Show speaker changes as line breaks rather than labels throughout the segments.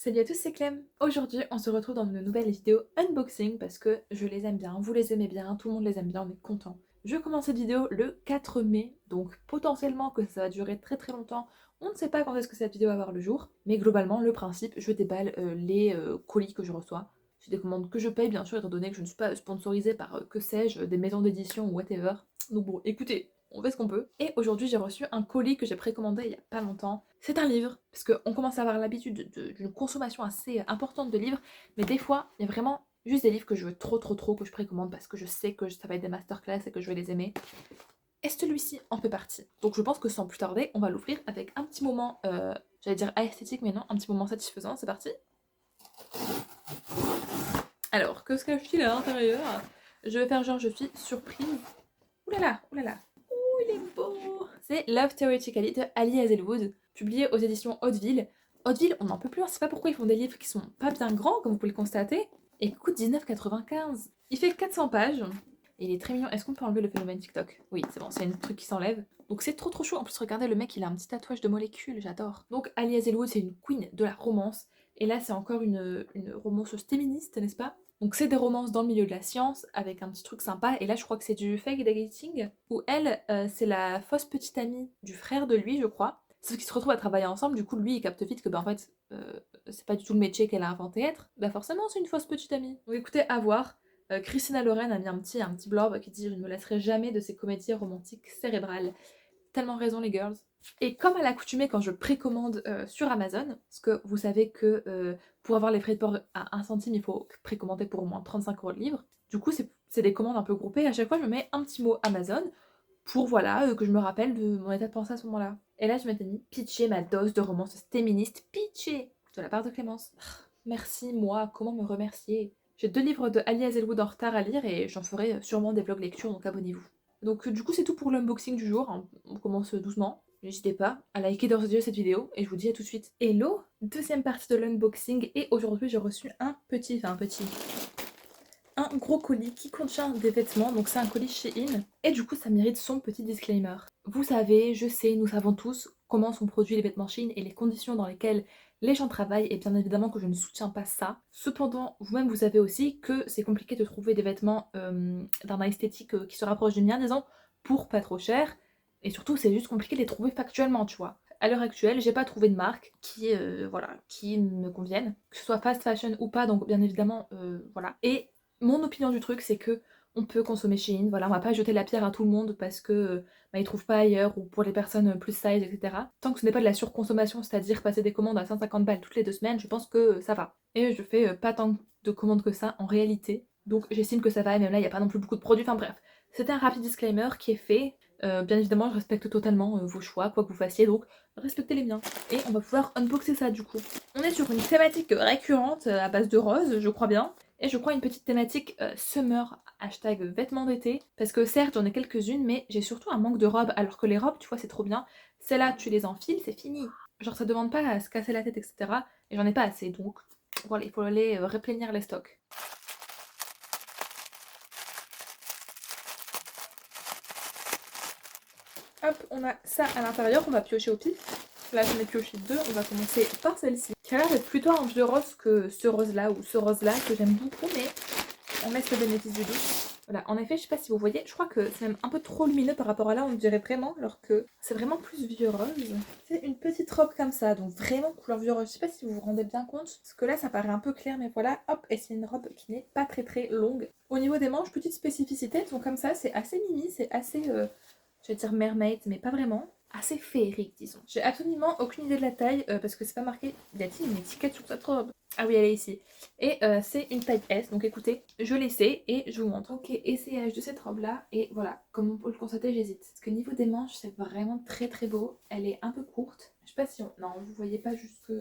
Salut à tous, c'est Clem. Aujourd'hui, on se retrouve dans une nouvelle vidéo unboxing parce que je les aime bien, vous les aimez bien, tout le monde les aime bien, on est content. Je commence cette vidéo le 4 mai, donc potentiellement que ça va durer très très longtemps. On ne sait pas quand est-ce que cette vidéo va voir le jour, mais globalement, le principe, je déballe les colis que je reçois. C'est des commandes que je paye, bien sûr, étant donné que je ne suis pas sponsorisée par, que sais-je, des maisons d'édition ou whatever. Donc bon, écoutez, on fait ce qu'on peut. Et aujourd'hui, j'ai reçu un colis que j'ai précommandé il y a pas longtemps. C'est un livre, parce qu'on commence à avoir l'habitude d'une consommation assez importante de livres, mais des fois, il y a vraiment juste des livres que je veux trop que je précommande parce que je sais que ça va être des masterclass et que je vais les aimer. Et celui-ci en fait partie. Donc je pense que sans plus tarder, on va l'ouvrir avec un petit moment, j'allais dire esthétique, mais non, un petit moment satisfaisant. C'est parti. Alors, que se cache-t-il à l'intérieur? Je vais faire genre je suis surprise. Ouh là là, ouh là là. Ouh, il est beau. C'est Love Theoretically de Ali Hazelwood, publié aux éditions Hauteville. Hauteville, on n'en peut plus, on sait pas pourquoi ils font des livres qui sont pas bien grands, comme vous pouvez le constater, et qui coûtent 19,95. Il fait 400 pages, et il est très mignon. Est-ce qu'on peut enlever le phénomène TikTok? Oui, c'est bon, c'est un truc qui s'enlève. Donc c'est trop chaud. En plus, regardez, le mec, il a un petit tatouage de molécules, j'adore. Donc Ali Hazelwood, c'est une queen de la romance, et là, c'est encore une romanceuse féministe, n'est-ce pas? Donc c'est des romances dans le milieu de la science, avec un petit truc sympa, et là je crois que c'est du fake dating, où elle, c'est la fausse petite amie du frère de lui, je crois, sauf qu'ils se retrouvent à travailler ensemble, du coup lui il capte vite que bah en fait, c'est pas du tout le métier qu'elle a inventé être, bah forcément c'est une fausse petite amie. Donc écoutez, à voir. Christina Loren a mis un petit blurb qui dit « Je ne me lasserai jamais de ces comédies romantiques cérébrales ». Tellement raison les girls. Et comme à l'accoutumée quand je précommande sur Amazon, parce que vous savez que pour avoir les frais de port à 1 centime, il faut précommander pour au moins 35 € le livre. Du coup, c'est des commandes un peu groupées. À chaque fois, je me mets un petit mot Amazon pour, voilà, que je me rappelle de mon état de pensée à ce moment-là. Et là, je m'étais mis pitcher ma dose de romance féministe, pitcher de la part de Clémence. Merci, moi, comment me remercier? J'ai 2 livres de Ali Hazelwood en retard à lire et j'en ferai sûrement des vlogs lecture, donc abonnez-vous. Donc du coup c'est tout pour l'unboxing du jour, hein. On commence doucement. N'hésitez pas à liker d'ores et déjà cette vidéo et je vous dis à tout de suite. Hello, deuxième partie de l'unboxing et aujourd'hui j'ai reçu un gros colis qui contient des vêtements, donc c'est un colis Shein et du coup ça mérite son petit disclaimer. Vous savez, je sais, nous savons tous comment sont produits les vêtements Shein et les conditions dans lesquelles les gens travaillent et bien évidemment que je ne soutiens pas ça. Cependant, vous-même vous savez aussi que c'est compliqué de trouver des vêtements d'un esthétique qui se rapproche du mien, disons, pour pas trop cher. Et surtout, c'est juste compliqué de les trouver factuellement, tu vois. À l'heure actuelle, j'ai pas trouvé de marque qui me convienne, que ce soit fast fashion ou pas, donc bien évidemment, voilà. Et mon opinion du truc, c'est que on peut consommer Shein, voilà, on va pas jeter la pierre à tout le monde parce que bah, ils trouvent pas ailleurs ou pour les personnes plus size, etc. Tant que ce n'est pas de la surconsommation, c'est-à-dire passer des commandes à 150 balles toutes les 2 semaines, je pense que ça va. Et je fais pas tant de commandes que ça en réalité, donc j'estime que ça va, et même là, il n'y a pas non plus beaucoup de produits, enfin bref. C'était un rapide disclaimer qui est fait. Bien évidemment, je respecte totalement vos choix, quoi que vous fassiez, donc respectez les miens. Et on va pouvoir unboxer ça du coup. On est sur une thématique récurrente à base de rose, je crois bien. Et je crois une petite thématique summer, hashtag vêtements d'été. Parce que certes, j'en ai quelques-unes, mais j'ai surtout un manque de robes. Alors que les robes, tu vois, c'est trop bien. Celles-là, tu les enfiles, c'est fini. Genre, ça demande pas à se casser la tête, etc. Et j'en ai pas assez, donc voilà, il faut aller replénir les stocks. Hop, on a ça à l'intérieur, on va piocher au pif. Là, j'en ai pioché 2, on va commencer par celle-ci. Qui a l'air d'être plutôt un vieux rose que ce rose-là ou ce rose-là que j'aime beaucoup, mais on laisse le bénéfice du doute. Voilà, en effet, je sais pas si vous voyez, je crois que c'est même un peu trop lumineux par rapport à là, on dirait vraiment, alors que c'est vraiment plus vieux rose. C'est une petite robe comme ça, donc vraiment couleur vieux rose. Je sais pas si vous vous rendez bien compte, parce que là, ça paraît un peu clair, mais voilà, hop, et c'est une robe qui n'est pas très longue. Au niveau des manches, petite spécificité, elles sont comme ça, c'est assez mimi, c'est assez, je vais dire mermaid, mais pas vraiment. Assez féerique, disons. J'ai absolument aucune idée de la taille, parce que c'est pas marqué, y a-t-il une étiquette sur cette robe? Ah oui, elle est ici. Et c'est une taille S, donc écoutez, je l'essaie et je vous montre. Ok, essayage de cette robe-là, et voilà, comme on peut le constater, j'hésite. Parce que niveau des manches, c'est vraiment très beau. Elle est un peu courte. Je sais pas si on... Non, vous voyez pas jusque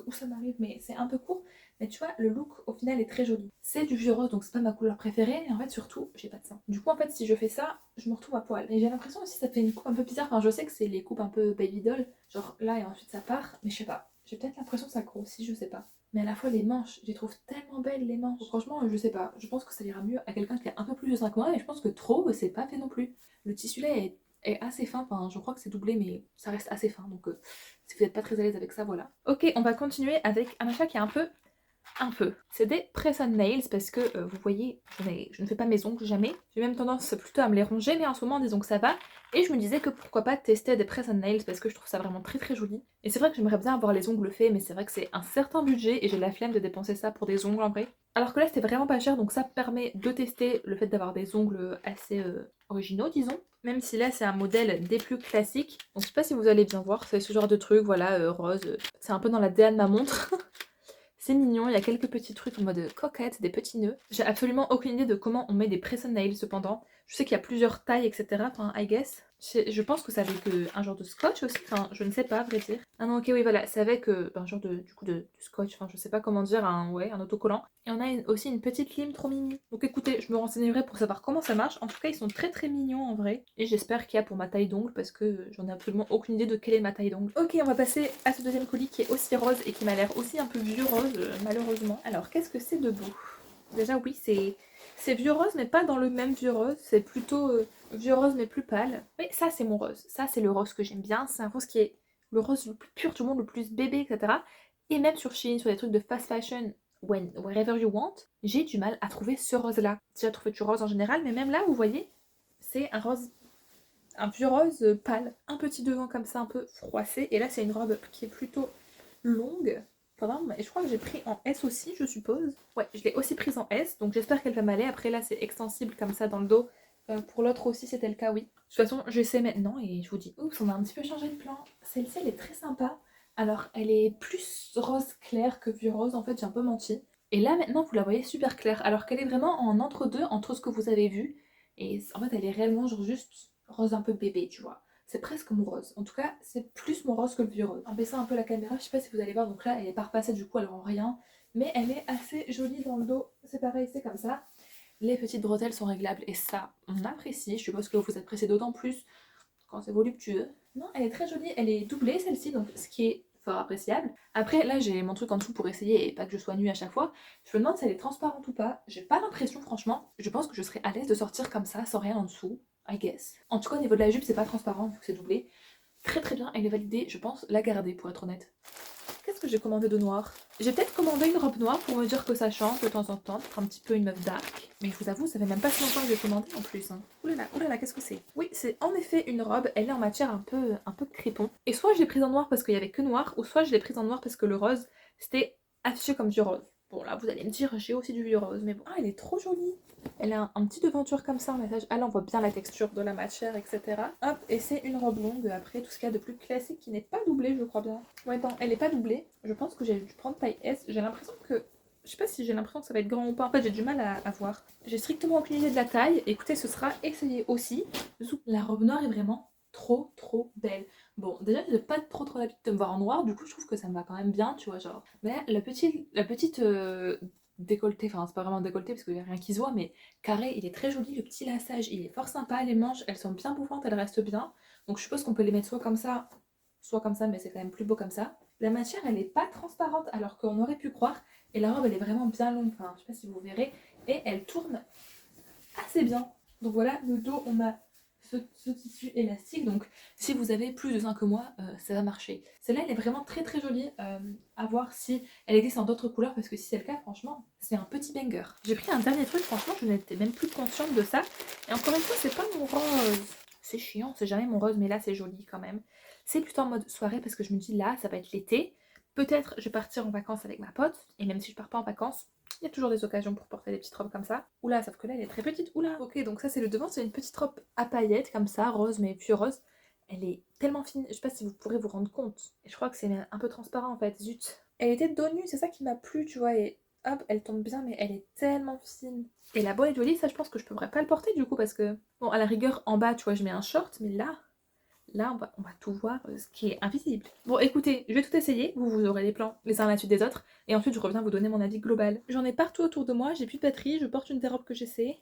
où ça m'arrive, mais c'est un peu court. Mais tu vois, le look, au final, est très joli. C'est du vieux rose, donc c'est pas ma couleur préférée, et en fait, surtout, j'ai pas de sein. Du coup, en fait, si je fais ça, je me retrouve à poil. Et j'ai l'impression aussi que ça fait une coupe un peu bizarre. Enfin, je sais que c'est les coupes un peu baby doll, genre là, et ensuite ça part, mais je sais pas. J'ai peut-être l'impression que ça grossit, je sais pas. Mais à la fois les manches, je les trouve tellement belles les manches. Franchement, je sais pas. Je pense que ça ira mieux à quelqu'un qui a un peu plus de 5 mois, et je pense que trop, c'est pas fait non plus. Le tissu là est assez fin, enfin je crois que c'est doublé, mais ça reste assez fin, donc Si vous n'êtes pas très à l'aise avec ça, voilà. Ok, on va continuer avec un achat qui est un peu. C'est des press on nails parce que vous voyez, je ne fais pas mes ongles jamais. J'ai même tendance plutôt à me les ronger, mais en ce moment, disons que ça va. Et je me disais que pourquoi pas tester des press on nails parce que je trouve ça vraiment très très joli. Et c'est vrai que j'aimerais bien avoir les ongles faits, mais c'est vrai que c'est un certain budget et j'ai la flemme de dépenser ça pour des ongles en vrai. Alors que là, c'était vraiment pas cher, donc ça permet de tester le fait d'avoir des ongles assez originaux, disons. Même si là, c'est un modèle des plus classiques. Donc je sais pas si vous allez bien voir, c'est ce genre de truc, voilà, rose. C'est un peu dans la DA de ma montre. C'est mignon, il y a quelques petits trucs en mode coquette, des petits nœuds. J'ai absolument aucune idée de comment on met des press on nails cependant. Je sais qu'il y a plusieurs tailles, etc. Enfin, I guess. Je pense que c'est avec un genre de scotch aussi. Enfin, je ne sais pas, à vrai dire. Ah non, ok, oui, voilà. C'est avec un genre de scotch. Enfin, je sais pas comment dire. Un autocollant. Et on a aussi une petite lime trop mimi. Donc écoutez, je me renseignerai pour savoir comment ça marche. En tout cas, ils sont très très mignons en vrai. Et j'espère qu'il y a pour ma taille d'ongle parce que j'en ai absolument aucune idée de quelle est ma taille d'ongle. Ok, on va passer à ce deuxième colis qui est aussi rose et qui m'a l'air aussi un peu vieux rose, malheureusement. Alors, qu'est-ce que c'est debout? Déjà, oui, c'est vieux rose, mais pas dans le même vieux rose. C'est plutôt vieux rose, mais plus pâle. Oui, ça, c'est mon rose. Ça, c'est le rose que j'aime bien. C'est un rose qui est le rose le plus pur du monde, le plus bébé, etc. Et même sur Shein, sur des trucs de fast fashion, wherever you want, j'ai du mal à trouver ce rose-là. J'ai déjà trouvé du rose en général, mais même là, vous voyez, c'est un vieux rose pâle, un petit devant comme ça, un peu froissé. Et là, c'est une robe qui est plutôt longue. Et je crois que j'ai pris en S aussi, je suppose. Ouais, je l'ai aussi prise en S, donc j'espère qu'elle va m'aller. Après, là, c'est extensible comme ça dans le dos. Pour l'autre aussi, c'était le cas, oui. De toute façon, j'essaie maintenant et je vous dis. Oups, on a un petit peu changé de plan. Celle-ci, elle est très sympa. Alors, elle est plus rose clair que vieux rose. En fait, j'ai un peu menti. Et là, maintenant, vous la voyez super claire. Alors qu'elle est vraiment en entre-deux, entre ce que vous avez vu. Et en fait, elle est réellement genre juste rose un peu bébé, tu vois. C'est presque mon rose. En tout cas, c'est plus mon rose que le vieux rose. En baissant un peu la caméra, je sais pas si vous allez voir, donc là, elle est pas repassée du coup, elle rend rien. Mais elle est assez jolie dans le dos. C'est pareil, c'est comme ça. Les petites bretelles sont réglables et ça, on apprécie. Je suppose que vous appréciez d'autant plus quand c'est voluptueux. Non, elle est très jolie. Elle est doublée celle-ci, donc ce qui est fort appréciable. Après, là, j'ai mon truc en dessous pour essayer et pas que je sois nue à chaque fois. Je me demande si elle est transparente ou pas. J'ai pas l'impression, franchement. Je pense que je serais à l'aise de sortir comme ça, sans rien en dessous. I guess. En tout cas, au niveau de la jupe, c'est pas transparent vu que c'est doublé. Très très bien, elle est validée, je pense la garder pour être honnête. Qu'est-ce que j'ai commandé de noir? J'ai peut-être commandé une robe noire pour me dire que ça change de temps en temps, d'être un petit peu une meuf dark. Mais je vous avoue, ça fait même pas si longtemps que j'ai commandé en plus. Hein. Oulala, qu'est-ce que c'est? Oui, c'est en effet une robe, elle est en matière un peu crépon. Et soit je l'ai prise en noir parce qu'il y avait que noir, ou soit je l'ai prise en noir parce que le rose, c'était affiché comme du rose. Bon là, vous allez me dire, j'ai aussi du vieux rose, mais bon. Ah, elle est trop jolie! Elle a un petit devanture comme ça en message. Ah là, on voit bien la texture de la matière, etc. Hop, et c'est une robe longue. Après, tout ce qu'il y a de plus classique qui n'est pas doublé, je crois bien. Ouais, non, elle n'est pas doublée. Je pense que j'ai dû prendre taille S. J'ai l'impression que... Je sais pas si j'ai l'impression que ça va être grand ou pas. En fait, j'ai du mal à voir. J'ai strictement aucune idée de la taille. Écoutez, ce sera essayé aussi. La robe noire est vraiment trop, trop belle. Bon, déjà, j'ai pas trop l'habitude de me voir en noir. Du coup, je trouve que ça me va quand même bien, tu vois, genre. Mais la petite décolleté, enfin c'est pas vraiment décolleté parce qu'il n'y a rien qui se voit, mais carré, il est très joli, le petit lassage, il est fort sympa, les manches, elles sont bien bouffantes, elles restent bien, donc je suppose qu'on peut les mettre soit comme ça, mais c'est quand même plus beau comme ça. La matière, elle est pas transparente alors qu'on aurait pu croire, et la robe, elle est vraiment bien longue, enfin je sais pas si vous verrez, et elle tourne assez bien. Donc voilà, le dos, on a ce tissu élastique, donc si vous avez plus de seins que moi, ça va marcher. Celle-là, elle est vraiment très très jolie, à voir si elle existe en d'autres couleurs, parce que si c'est le cas, franchement, c'est un petit banger. J'ai pris un dernier truc, franchement, je n'étais même plus consciente de ça, et encore une fois, c'est pas mon rose. C'est chiant, c'est jamais mon rose, mais là, c'est joli quand même. C'est plutôt en mode soirée, parce que je me dis, là, ça va être l'été, peut-être je vais partir en vacances avec ma pote, et même si je pars pas en vacances, il y a toujours des occasions pour porter des petites robes comme ça. Oula, sauf que là, elle est très petite. Oula. Ok, donc ça, c'est le devant. C'est une petite robe à paillettes, comme ça, rose, mais plus rose. Elle est tellement fine. Je sais pas si vous pourrez vous rendre compte. Et je crois que c'est un peu transparent, en fait. Zut. Elle était dos nu, c'est ça qui m'a plu, tu vois. Et hop, elle tombe bien, mais elle est tellement fine. Et la boîte est jolie. Ça, je pense que je pourrais pas le porter, du coup, parce que... Bon, à la rigueur, en bas, tu vois, je mets un short, mais là, on va tout voir, ce qui est invisible. Bon, écoutez, je vais tout essayer. Vous aurez les plans les uns à la suite des autres. Et ensuite, je reviens vous donner mon avis global. J'en ai partout autour de moi. J'ai plus de batterie. Je porte une des robes que j'essaie.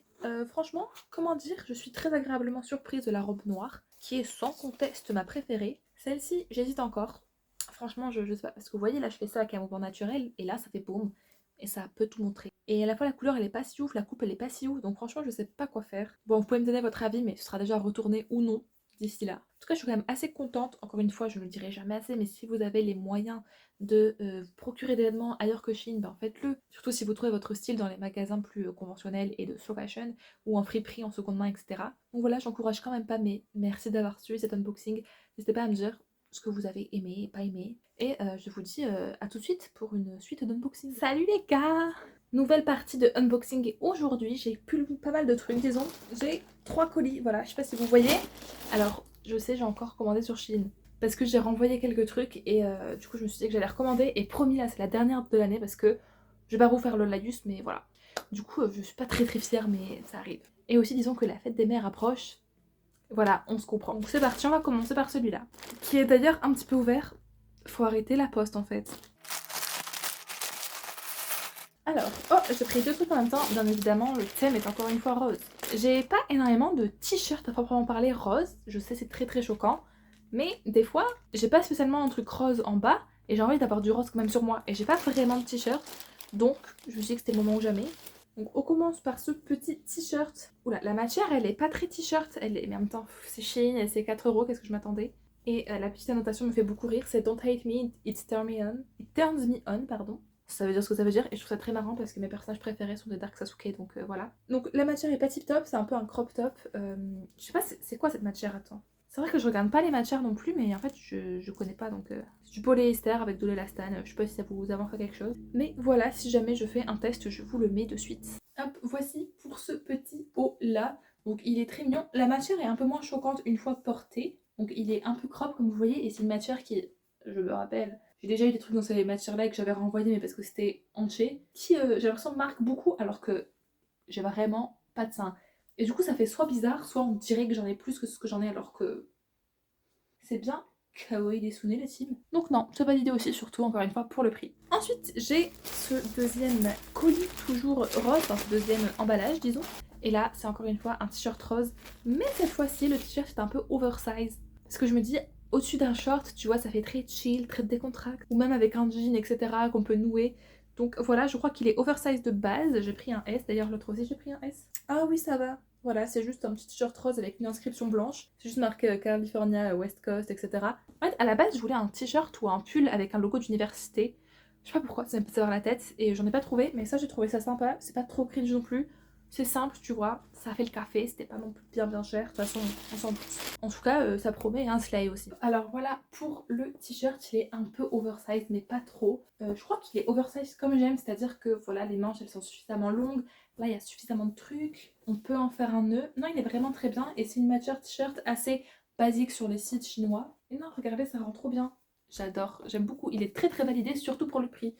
Franchement, comment dire, je suis très agréablement surprise de la robe noire, qui est sans conteste ma préférée. Celle-ci, j'hésite encore. Franchement, je sais pas. Parce que vous voyez, là, je fais ça avec un mouvement naturel. Et là, ça fait boum. Et ça peut tout montrer. Et à la fois, la couleur, elle est pas si ouf. La coupe, elle est pas si ouf. Donc franchement, je sais pas quoi faire. Bon, vous pouvez me donner votre avis, mais ce sera déjà retourné ou non. d'ici là. En tout cas, je suis quand même assez contente. Encore une fois, je ne le dirai jamais assez, mais si vous avez les moyens de vous procurer des vêtements ailleurs que Shein, ben faites-le. Surtout si vous trouvez votre style dans les magasins plus conventionnels et de slow fashion ou en friperie, en seconde main, etc. Donc voilà, j'encourage quand même pas, mais merci d'avoir suivi cet unboxing. N'hésitez pas à me dire ce que vous avez aimé et pas aimé. Et je vous dis à tout de suite pour une suite d'unboxing. Salut les gars! Nouvelle partie de unboxing et aujourd'hui j'ai pu pas mal de trucs, disons. J'ai 3 colis, voilà, je sais pas si vous voyez. Alors, je sais, j'ai encore commandé sur Shein parce que j'ai renvoyé quelques trucs et du coup je me suis dit que j'allais recommander et promis là c'est la dernière de l'année parce que je vais pas vous faire le laïus mais voilà. Du coup je suis pas très fière mais ça arrive. Et aussi disons que la fête des mères approche. Voilà, on se comprend. Donc c'est parti, on va commencer par celui-là qui est d'ailleurs un petit peu ouvert. Faut arrêter la poste en fait. Alors, oh, j'ai pris 2 trucs en même temps, bien évidemment, le thème est encore une fois rose. J'ai pas énormément de t-shirts à proprement parler rose, je sais c'est très choquant, mais des fois, j'ai pas spécialement un truc rose en bas, et j'ai envie d'avoir du rose quand même sur moi, et j'ai pas vraiment de t-shirt, donc je me suis dit que c'était le moment ou jamais. Donc on commence par ce petit t-shirt. Oula, la matière elle est pas très t-shirt, elle est... mais en même temps, c'est Shein, et c'est 4 €, qu'est-ce que je m'attendais. Et la petite annotation me fait beaucoup rire, c'est Don't hate me, it turns me on. It turns me on, pardon. Ça veut dire ce que ça veut dire et je trouve ça très marrant parce que mes personnages préférés sont des Dark Sasuke donc voilà. Donc la matière est pas tip top, c'est un peu un crop top. Je sais pas c'est quoi cette matière, attends. C'est vrai que je regarde pas les matières non plus mais en fait je connais pas donc c'est du polyester avec de l'élastane, je sais pas si ça vous avance à quelque chose. Mais voilà, si jamais je fais un test je vous le mets de suite. Hop, voici pour ce petit haut là. Donc il est très mignon, la matière est un peu moins choquante une fois portée. Donc il est un peu crop comme vous voyez et c'est une matière qui, je me rappelle, j'ai déjà eu des trucs dans ces matières-là que j'avais renvoyé mais parce que c'était hanché, qui j'ai l'impression marque beaucoup alors que j'ai vraiment pas de sein. Et du coup ça fait soit bizarre, soit on dirait que j'en ai plus que ce que j'en ai alors que c'est bien kawaii desune les teams. Donc non, c'est validé aussi surtout encore une fois pour le prix. Ensuite j'ai ce deuxième colis toujours rose, enfin ce deuxième emballage disons. Et là c'est encore une fois un t-shirt rose, mais cette fois-ci le t-shirt est un peu oversize. Parce que je me dis au-dessus d'un short, tu vois, ça fait très chill, très décontracté. Ou même avec un jean, etc. qu'on peut nouer. Donc voilà, je crois qu'il est oversize de base. J'ai pris un S, d'ailleurs l'autre aussi j'ai pris un S. Ah oui, ça va. Voilà, c'est juste un petit t-shirt rose avec une inscription blanche. C'est juste marqué California, West Coast, etc. En fait, à la base, je voulais un t-shirt ou un pull avec un logo d'université. Je sais pas pourquoi, ça m'est passé par la tête et j'en ai pas trouvé. Mais ça, j'ai trouvé ça sympa. C'est pas trop cringe non plus. C'est simple, tu vois, ça fait le café, c'était pas non plus bien cher, de toute façon on s'en doute. En tout cas, ça promet un slay aussi. Alors voilà, pour le t-shirt, il est un peu oversize, mais pas trop. Je crois qu'il est oversize comme j'aime, c'est-à-dire que voilà, les manches elles sont suffisamment longues, là il y a suffisamment de trucs, on peut en faire un nœud. Non, il est vraiment très bien et c'est une matière t-shirt assez basique sur les sites chinois. Et non, regardez, ça rend trop bien. J'adore, j'aime beaucoup, il est très validé, surtout pour le prix.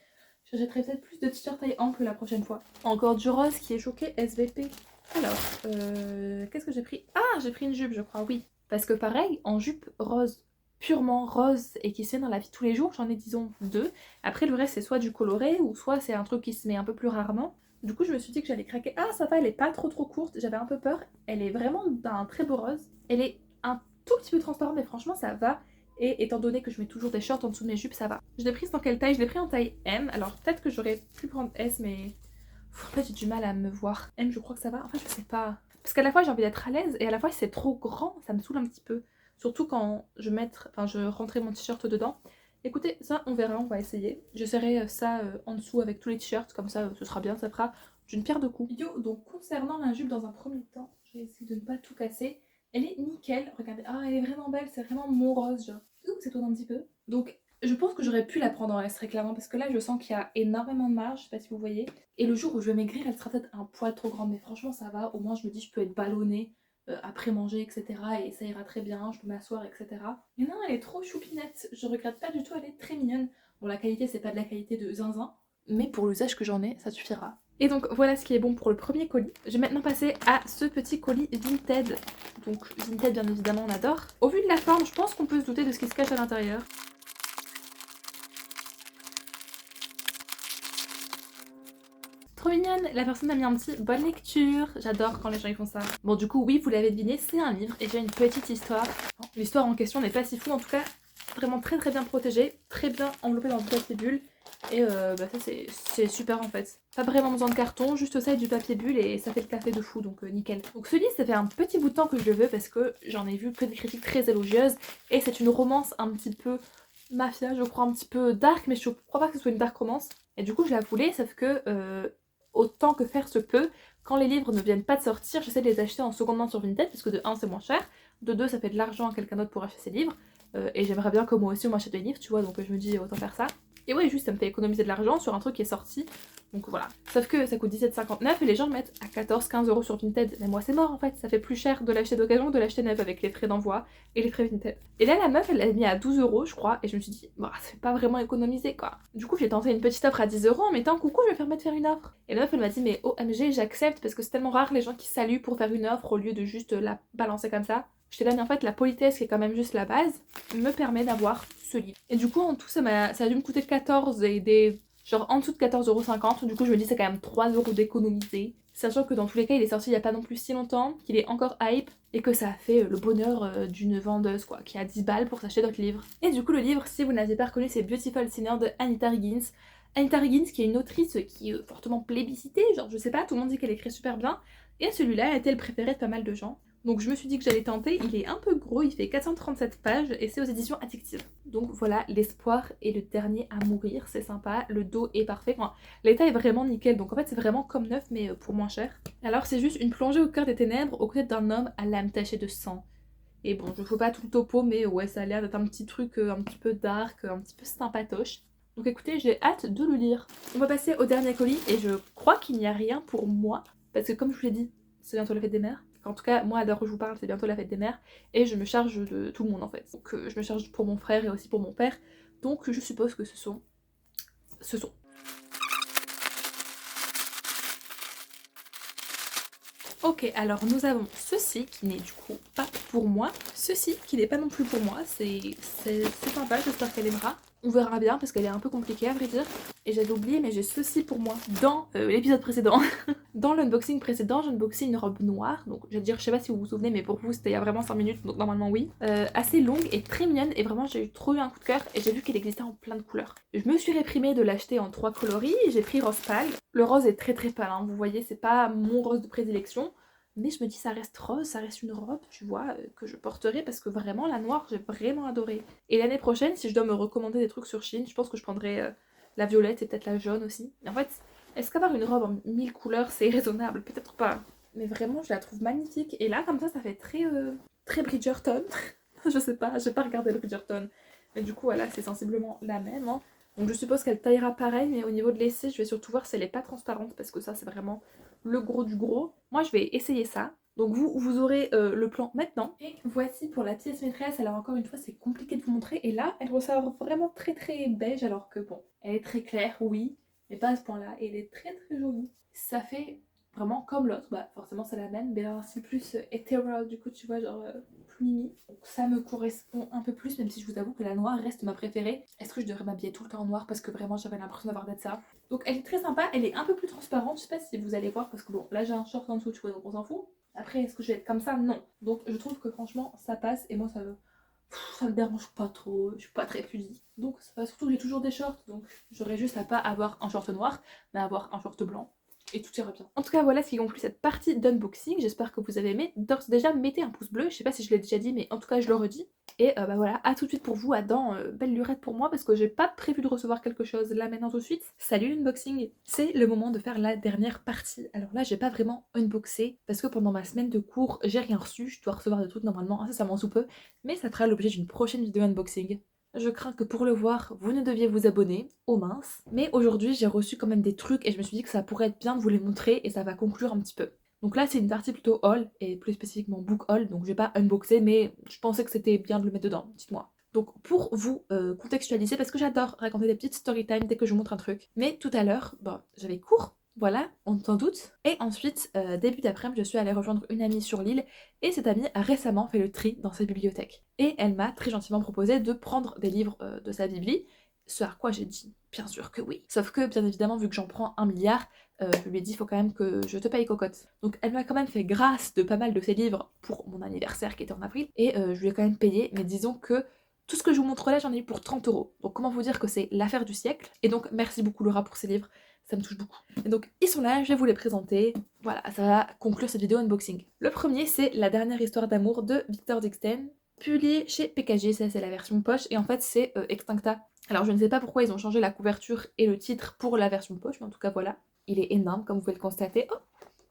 J'achèterai peut-être plus de t-shirts taille ample la prochaine fois. Encore du rose qui est choqué SVP. Alors, qu'est-ce que j'ai pris? Ah, j'ai pris une jupe, je crois, oui. Parce que pareil, en jupe rose, purement rose et qui se met dans la vie de tous les jours, j'en ai disons 2. Après, le reste, c'est soit du coloré ou soit c'est un truc qui se met un peu plus rarement. Du coup, je me suis dit que j'allais craquer. Ah, ça va, elle est pas trop courte, j'avais un peu peur. Elle est vraiment d'un très beau rose. Elle est un tout petit peu transparente, mais franchement, ça va. Et étant donné que je mets toujours des shorts en dessous de mes jupes, ça va. Je l'ai prise dans quelle taille? Je l'ai pris en taille M. Alors peut-être que j'aurais pu prendre S, mais en fait j'ai du mal à me voir. M, je crois que ça va. Enfin, je sais pas. Parce qu'à la fois j'ai envie d'être à l'aise et à la fois si c'est trop grand, ça me saoule un petit peu. Surtout quand je rentrais mon t-shirt dedans. Écoutez, ça on verra, on va essayer. J'essaierai ça en dessous avec tous les t-shirts, comme ça ce sera bien, ça fera d'une pierre deux coups. Yo, donc concernant la jupe dans un premier temps, je vais essayer de ne pas tout casser. Elle est nickel, regardez, ah elle est vraiment belle, c'est vraiment mon rose genre. Ouh, c'est tout un petit peu. Donc je pense que j'aurais pu la prendre en S très clairement parce que là je sens qu'il y a énormément de marge, je sais pas si vous voyez. Et le jour où je vais maigrir, elle sera peut-être un poil trop grande, mais franchement ça va, au moins je me dis je peux être ballonnée après manger, etc. Et ça ira très bien, je peux m'asseoir, etc. Mais non, elle est trop choupinette, je regrette pas du tout, elle est très mignonne. Bon, la qualité c'est pas de la qualité de zinzin, mais pour l'usage que j'en ai, ça suffira. Et donc voilà ce qui est bon pour le premier colis. Je vais maintenant passer à ce petit colis Vinted. Donc Vinted bien évidemment on adore. Au vu de la forme, je pense qu'on peut se douter de ce qui se cache à l'intérieur. Trop mignonne, la personne a mis un petit bonne lecture. J'adore quand les gens ils font ça. Bon du coup oui, vous l'avez deviné, c'est un livre et j'ai une petite histoire. L'histoire en question n'est pas si fou, en tout cas vraiment très bien protégée, très bien enveloppée dans le papier bulle. Et ça c'est super en fait. Pas vraiment besoin de carton, juste ça et du papier bulle et ça fait le café de fou, donc nickel. Donc ce livre, ça fait un petit bout de temps que je le veux parce que j'en ai vu que des critiques très élogieuses et c'est une romance un petit peu mafia, je crois, un petit peu dark, mais je crois pas que ce soit une dark romance. Et du coup, je la voulais, sauf que autant que faire se peut, quand les livres ne viennent pas de sortir, j'essaie de les acheter en seconde main sur Vinted parce que de 1 c'est moins cher, de 2 ça fait de l'argent à quelqu'un d'autre pour acheter ses livres. Et j'aimerais bien que moi aussi on m'achète des livres, tu vois, donc je me dis autant faire ça. Et ouais, juste ça me fait économiser de l'argent sur un truc qui est sorti. Donc voilà. Sauf que ça coûte 17,59 et les gens le mettent à 14-15 € sur Vinted. Mais moi c'est mort en fait, ça fait plus cher de l'acheter d'occasion que de l'acheter neuf avec les frais d'envoi et les frais Vinted. Et là la meuf elle l'a mis à 12 € je crois et je me suis dit, bah c'est pas vraiment économisé quoi. Du coup j'ai tenté une petite offre à 10 € en mettant coucou je vais permettre de faire une offre. Et la meuf elle m'a dit mais OMG j'accepte parce que c'est tellement rare les gens qui saluent pour faire une offre au lieu de juste la balancer comme ça. J'étais là mais en fait la politesse qui est quand même juste la base me permet d'avoir ce livre. Et du coup en tout ça a dû me coûter 14 et des... genre en dessous de 14,50 €, du coup je me dis c'est quand même 3 € d'économiser. Sachant que dans tous les cas il est sorti il y a pas non plus si longtemps, qu'il est encore hype et que ça a fait le bonheur d'une vendeuse quoi, qui a 10 balles pour s'acheter d'autres livres. Et du coup le livre, si vous n'avez pas reconnu, c'est Beautiful Sinner de Anita Higgins. Anita Higgins qui est une autrice qui est fortement plébiscitée, genre je sais pas, tout le monde dit qu'elle écrit super bien. Et celui-là a été le préféré de pas mal de gens. Donc je me suis dit que j'allais tenter, il est un peu gros, il fait 437 pages et c'est aux éditions Addictive. Donc voilà, l'espoir est le dernier à mourir, c'est sympa, le dos est parfait, enfin, l'état est vraiment nickel, donc en fait c'est vraiment comme neuf mais pour moins cher. Alors c'est juste une plongée au cœur des ténèbres aux côtés d'un homme à l'âme tachée de sang. Et bon, je fais pas tout le topo mais ouais ça a l'air d'être un petit truc un petit peu dark, un petit peu sympatoche. Donc écoutez, j'ai hâte de le lire. On va passer au dernier colis et je crois qu'il n'y a rien pour moi, parce que comme je vous l'ai dit, c'est bientôt la fête des mères. En tout cas, moi à l'heure où je vous parle, c'est bientôt la fête des mères et je me charge de tout le monde en fait. Donc je me charge pour mon frère et aussi pour mon père. Donc je suppose que ce sont. Ok, alors nous avons ceci qui n'est du coup pas pour moi. Ceci qui n'est pas non plus pour moi. C'est sympa, j'espère qu'elle aimera. On verra bien parce qu'elle est un peu compliquée à vrai dire. Et j'avais oublié, mais j'ai ceci pour moi dans l'épisode précédent. Dans l'unboxing précédent, j'ai unboxé une robe noire. Donc je veux dire, je sais pas si vous vous souvenez, mais pour vous c'était il y a vraiment 5 minutes, donc normalement oui. Assez longue et très mignonne. Et vraiment, j'ai trop eu un coup de cœur et j'ai vu qu'elle existait en plein de couleurs. Je me suis réprimée de l'acheter en 3 coloris. J'ai pris rose pâle. Le rose est très très pâle, hein. Vous voyez, c'est pas mon rose de prédilection. Mais je me dis ça reste rose, ça reste une robe, tu vois, que je porterai parce que vraiment la noire j'ai vraiment adoré. Et l'année prochaine, si je dois me recommander des trucs sur Shein, je pense que je prendrai la violette et peut-être la jaune aussi. Mais en fait, est-ce qu'avoir une robe en 1000 couleurs c'est raisonnable? Peut-être pas. Mais vraiment je la trouve magnifique. Et là comme ça fait très Bridgerton. Je sais pas, j'ai pas regardé le Bridgerton. Mais du coup voilà, c'est sensiblement la même. Hein. Donc je suppose qu'elle taillera pareil, mais au niveau de l'essai, je vais surtout voir si elle est pas transparente parce que ça c'est vraiment le gros du gros. Moi je vais essayer ça. Donc vous aurez le plan maintenant. Et voici pour la pièce maîtresse. Alors encore une fois c'est compliqué de vous montrer. Et là elle ressort vraiment très beige alors que bon, elle est très claire oui, mais pas à ce point là. Et elle est très jolie. Ça fait vraiment comme l'autre. Bah forcément c'est la même, mais alors c'est plus hétéro du coup tu vois genre plus mimi. Donc ça me correspond un peu plus même si je vous avoue que la noire reste ma préférée. Est-ce que je devrais m'habiller tout le temps en noir parce que vraiment j'avais l'impression d'avoir d'être ça. Donc elle est très sympa, elle est un peu plus transparente, je sais pas si vous allez voir parce que bon là j'ai un short en dessous tu vois donc on s'en fout. Après est-ce que je vais être comme ça? Non. Donc je trouve que franchement ça passe et moi ça me dérange pas trop, je suis pas très pudique. Donc ça passe, surtout que j'ai toujours des shorts donc j'aurais juste à pas avoir un short noir mais avoir un short blanc. Et tout ira bien. En tout cas, voilà ce qui conclut cette partie d'unboxing. J'espère que vous avez aimé. D'ores et déjà, mettez un pouce bleu. Je sais pas si je l'ai déjà dit, mais en tout cas, je le redis. Et bah voilà, à tout de suite pour vous, à dans belle lurette pour moi, parce que j'ai pas prévu de recevoir quelque chose là maintenant tout de suite. Salut l'unboxing. C'est le moment de faire la dernière partie. Alors là, j'ai pas vraiment unboxé, parce que pendant ma semaine de cours, j'ai rien reçu. Je dois recevoir des trucs normalement incessamment sous peu, mais ça fera l'objet d'une prochaine vidéo unboxing. Je crains que pour le voir, vous ne deviez vous abonner, oh mince. Mais aujourd'hui, j'ai reçu quand même des trucs et je me suis dit que ça pourrait être bien de vous les montrer et ça va conclure un petit peu. Donc là, c'est une partie plutôt haul et plus spécifiquement book haul, donc je vais pas unboxer, mais je pensais que c'était bien de le mettre dedans, dites-moi. Donc pour vous contextualiser, parce que j'adore raconter des petites story time dès que je vous montre un truc, mais tout à l'heure, bon, j'avais cours. Voilà, on s'en doute. Et ensuite, début d'après-midi, je suis allée rejoindre une amie sur l'île et cette amie a récemment fait le tri dans sa bibliothèque. Et elle m'a très gentiment proposé de prendre des livres de sa bibli, ce à quoi j'ai dit bien sûr que oui. Sauf que, bien évidemment, vu que j'en prends 1 milliard, je lui ai dit il faut quand même que je te paye cocotte. Donc elle m'a quand même fait grâce de pas mal de ses livres pour mon anniversaire qui était en avril et je lui ai quand même payé, mais disons que Tout ce que je vous montre là, j'en ai eu pour 30 €. Donc comment vous dire que c'est l'affaire du siècle. Et donc merci beaucoup Laura pour ces livres, ça me touche beaucoup. Et donc ils sont là, je vais vous les présenter. Voilà, ça va conclure cette vidéo unboxing. Le premier, c'est La dernière histoire d'amour de Victor Dixten, publié chez PKG, ça c'est la version poche, et en fait c'est Extincta. Alors je ne sais pas pourquoi ils ont changé la couverture et le titre pour la version poche, mais en tout cas voilà. Il est énorme comme vous pouvez le constater. Oh,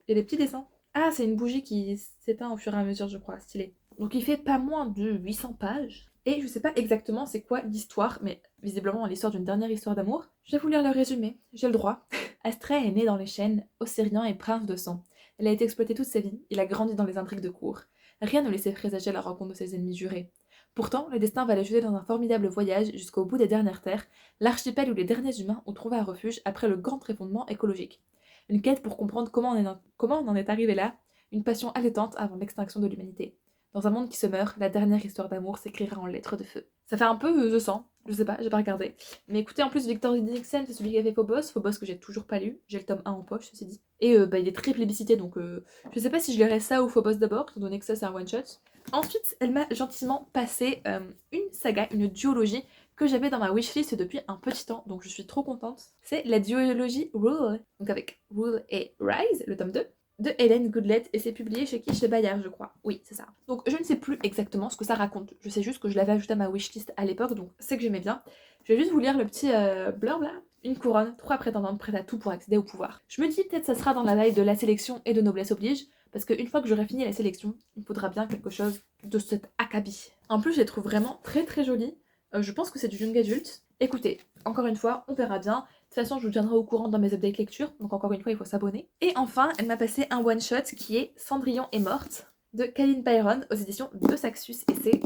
il y a des petits dessins. Ah, c'est une bougie qui s'éteint au fur et à mesure, je crois, stylé. Donc il fait pas moins de 800 pages. Et je sais pas exactement c'est quoi l'histoire, mais visiblement l'histoire d'une dernière histoire d'amour. Je vais vous lire le résumé, j'ai le droit. Astray est né dans les chênes, océan et prince de sang. Elle a été exploitée toute sa vie, il a grandi dans les intrigues de cour. Rien ne laissait présager la rencontre de ses ennemis jurés. Pourtant, le destin va les jeter dans un formidable voyage jusqu'au bout des dernières terres, l'archipel où les derniers humains ont trouvé un refuge après le grand effondrement écologique. Une quête pour comprendre comment on en est arrivé là, une passion allaitante avant l'extinction de l'humanité. Dans un monde qui se meurt, la dernière histoire d'amour s'écrira en lettres de feu. Ça fait un peu The 100, je sais pas, j'ai pas regardé. Mais écoutez, en plus, Victor Dixon, c'est celui qui a fait Phobos que j'ai toujours pas lu. J'ai le tome 1 en poche, ceci dit. Et il est très plébiscité, donc je sais pas si je lirais ça ou Phobos d'abord, étant donné que ça c'est un one-shot. Ensuite, elle m'a gentiment passé une saga, une duologie que j'avais dans ma wishlist depuis un petit temps, donc je suis trop contente. C'est la duologie Rule, donc avec Rule et Rise, le tome 2, de Hélène Goodlett, et c'est publié chez qui? Chez Bayard, je crois. Oui, c'est ça. Donc je ne sais plus exactement ce que ça raconte. Je sais juste que je l'avais ajouté à ma wishlist à l'époque, donc c'est que j'aimais bien. Je vais juste vous lire le petit blurb là. Une couronne, 3 prétendantes prêtes à tout pour accéder au pouvoir. Je me dis peut-être ça sera dans la veille de la sélection et de noblesse oblige, parce qu'une fois que j'aurai fini la sélection, il faudra bien quelque chose de cet acabit. En plus, je les trouve vraiment très très jolies. Je pense que c'est du young adulte. Écoutez, encore une fois, on verra bien. De toute façon, je vous tiendrai au courant dans mes updates lecture, donc encore une fois, il faut s'abonner. Et enfin, elle m'a passé un one-shot qui est Cendrillon est morte, de Kaline Byron, aux éditions de Saxus, et c'est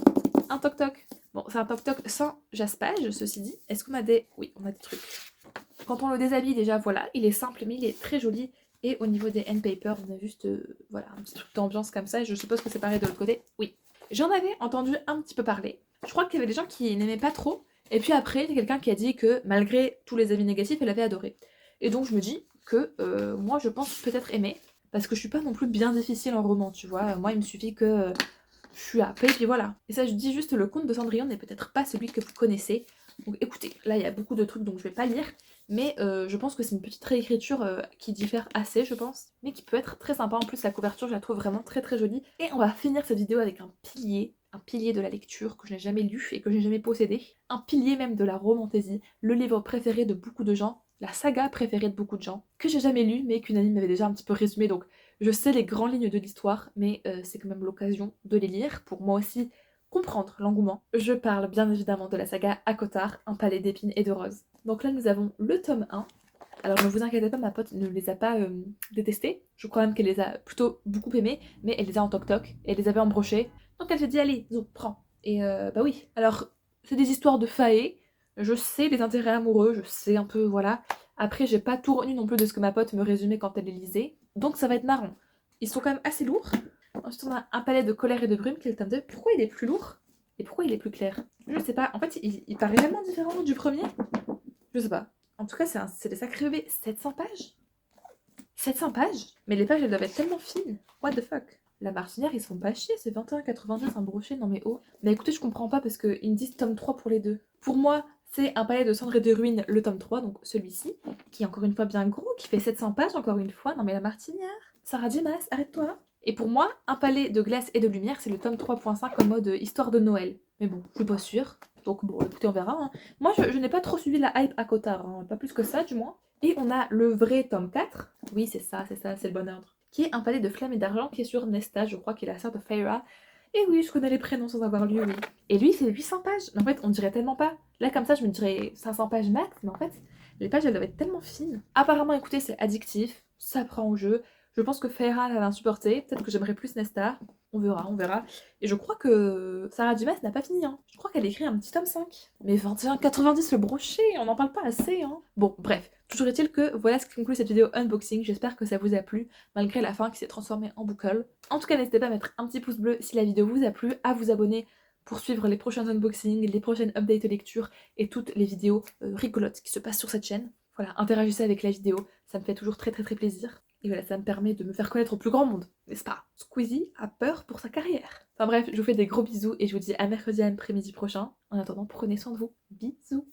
un toc-toc. Bon, c'est un toc-toc sans jaspage, ceci dit. Est-ce qu'on a des... Oui, on a des trucs. Quand on le déshabille, déjà, voilà, il est simple, mais il est très joli. Et au niveau des end papers, on a juste, voilà, un petit truc d'ambiance comme ça, et je suppose que c'est pareil de l'autre côté. Oui. J'en avais entendu un petit peu parler. Je crois qu'il y avait des gens qui n'aimaient pas trop, et puis après, il y a quelqu'un qui a dit que malgré tous les avis négatifs, elle avait adoré. Et donc je me dis que moi je pense peut-être aimer, parce que je suis pas non plus bien difficile en roman, tu vois. Moi il me suffit que je suis happée, puis voilà. Et ça je dis juste, le conte de Cendrillon n'est peut-être pas celui que vous connaissez. Donc écoutez, là il y a beaucoup de trucs donc je vais pas lire, mais je pense que c'est une petite réécriture qui diffère assez je pense, mais qui peut être très sympa. En plus la couverture je la trouve vraiment très très jolie. Et on va finir cette vidéo avec un pilier de la lecture que je n'ai jamais lu et que je n'ai jamais possédé. Un pilier même de la romantaisie, le livre préféré de beaucoup de gens, la saga préférée de beaucoup de gens, que j'ai jamais lu mais qu'une amie m'avait déjà un petit peu résumé, donc je sais les grandes lignes de l'histoire, mais c'est quand même l'occasion de les lire pour moi aussi comprendre l'engouement. Je parle bien évidemment de la saga Akotar, un palais d'épines et de roses. Donc là nous avons le tome 1. Alors ne vous inquiétez pas, ma pote ne les a pas détestés. Je crois même qu'elle les a plutôt beaucoup aimés, mais elle les a en toc-toc, et elle les avait en brochet. Donc elle s'est dit allez, zo, prends. Et bah oui. Alors c'est des histoires de faé, je sais les intérêts amoureux, je sais un peu, voilà. Après j'ai pas tout retenu non plus de ce que ma pote me résumait quand elle les lisait, donc ça va être marrant. Ils sont quand même assez lourds. Ensuite, on a Un palais de colère et de brume, qui est le tome 2. Pourquoi il est plus lourd? Et pourquoi il est plus clair? Je sais pas. En fait, il paraît tellement différent du premier. Je sais pas. En tout cas, c'est des sacrés bébés. 700 pages? 700 pages? Mais les pages, elles doivent être tellement fines. What the fuck? La martinière, ils sont pas chiés. C'est 21,90 un brochet. Non mais oh. Mais écoutez, je comprends pas parce qu'ils me disent tome 3 pour les deux. Pour moi, c'est Un palais de cendres et de ruines, le tome 3, donc celui-ci, qui est encore une fois bien gros, qui fait 700 pages, encore une fois. Non mais la martinière. Sarah Dimas, arrête-toi. Et pour moi, Un palais de glace et de lumière, c'est le tome 3.5 en mode histoire de Noël. Mais bon, je suis pas sûre. Donc bon, écoutez, on verra. Hein. Moi, je n'ai pas trop suivi la hype à Cotard, hein. Pas plus que ça, du moins. Et on a le vrai tome 4. Oui, c'est ça, c'est le bon ordre. Qui est Un palais de flammes et d'argent, qui est sur Nesta, je crois, qui est la sœur de Feyre. Et oui, je connais les prénoms sans avoir lu, oui. Et lui, c'est 800 pages. Mais en fait, on dirait tellement pas. Là, comme ça, je me dirais 500 pages max, mais en fait, les pages, elles doivent être tellement fines. Apparemment, écoutez, c'est addictif. Ça prend au jeu. Je pense que Feyre va insupporter. Peut-être que j'aimerais plus Nesta. On verra, on verra. Et je crois que Sarah Dumas n'a pas fini. Hein. Je crois qu'elle écrit un petit tome 5. Mais 21,90 le brochet, on n'en parle pas assez. Hein. Bon, bref. Toujours est-il que voilà ce qui conclut cette vidéo unboxing. J'espère que ça vous a plu, malgré la fin qui s'est transformée en boucle. En tout cas, n'hésitez pas à mettre un petit pouce bleu si la vidéo vous a plu, à vous abonner pour suivre les prochains unboxings, les prochaines updates de lecture et toutes les vidéos rigolotes qui se passent sur cette chaîne. Voilà, interagissez avec la vidéo, ça me fait toujours très plaisir. Et voilà, ça me permet de me faire connaître au plus grand monde, n'est-ce pas? Squeezie a peur pour sa carrière. Enfin bref, je vous fais des gros bisous et je vous dis à mercredi après-midi prochain. En attendant, prenez soin de vous. Bisous.